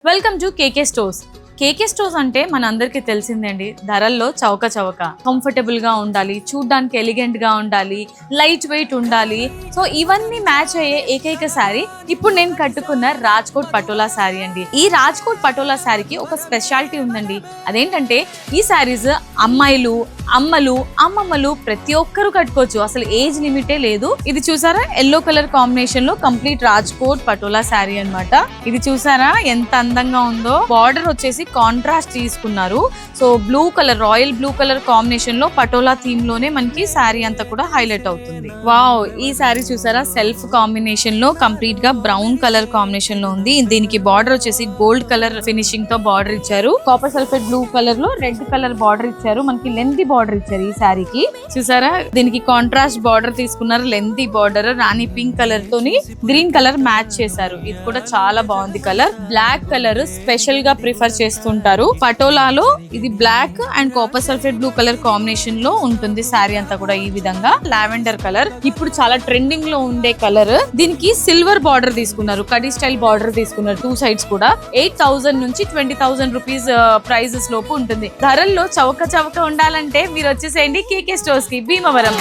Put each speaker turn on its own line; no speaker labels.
Welcome to KK stores. KK stores అంటే మన అందరికీ తెలిసిందండి, ధరల్లో చౌక కంఫర్టబుల్ గా ఉండాలి, చూడ్డానికి ఎలిగెంట్ గా ఉండాలి, లైట్ వెయిట్ ఉండాలి. సో ఇవన్నీ మ్యాచ్ అయ్యే ఏకైక శారీ ఇప్పుడు నేను కట్టుకున్న రాజ్కోట్ పటోలా శారీ అండి. ఈ రాజ్కోట్ పటోలా శారీకి ఒక స్పెషాలిటీ ఉందండి. అదేంటంటే ఈ శారీస్ అమ్మాయిలు, అమ్మలు, అమ్మమ్మలు ప్రతి ఒక్కరు కట్టుకోవచ్చు, అసలు ఏజ్ లిమిటే లేదు. ఇది చూసారా, ఎల్లో కలర్ కాంబినేషన్ లో కంప్లీట్ రాజ్కోట్ పటోలా శారీ అన్నమాట. ఇది చూసారా ఎంత అందంగా ఉందో. బార్డర్ వచ్చేసి కాంట్రాస్ట్ తీసుకున్నారు. So blue colour, royal blue colour combination లో పటోలా థీమ్ లోనే మనకి శారీ అంతా కూడా హైలైట్ అవుతుంది. వావ్, ఈ శారీ చూసారా సెల్ఫ్ కాంబినేషన్ లో కంప్లీట్ గా బ్రౌన్ కలర్ కాంబినేషన్ లో ఉంది. దీనికి బార్డర్ వచ్చేసి గోల్డ్ కలర్ ఫినిషింగ్ తో బార్డర్ ఇచ్చారు. కాపర్ సల్ఫేట్ బ్లూ కలర్ లో రెడ్ కలర్ బార్డర్ ఇచ్చారు. మనకి లెంతీ బార్డర్ ఇచ్చారు ఈ శారీకి. చూసారా, దీనికి కాంట్రాస్ట్ బార్డర్ తీసుకున్నారు, లెంతీ బార్డర్. రాణి పింక్ కలర్ తోని గ్రీన్ కలర్ మ్యాచ్ చేశారు. ఇది కూడా చాలా బాగుంది కలర్. బ్లాక్ కలర్ స్పెషల్ గా ప్రిఫర్ చేస్తుంటారు. పటోలాలో ఇది black and copper sulphate blue colour combination లో ఉంటుంది శారీ అంతా కూడా. ఈ విధంగా లావెండర్ కలర్ ఇప్పుడు చాలా ట్రెండింగ్ లో ఉండే కలర్. దీనికి సిల్వర్ బార్డర్ తీసుకున్నారు, కడీ స్టైల్ బార్డర్ తీసుకున్నారు. 2 సైడ్స్ కూడా 8,000 నుంచి 20,000 రూపీస్ ప్రైజెస్ లోపు ఉంటుంది. ధరల్లో చౌక ఉండాలంటే మీరు వచ్చేసేయండి కేకే స్టోర్స్ కి, భీమవరం.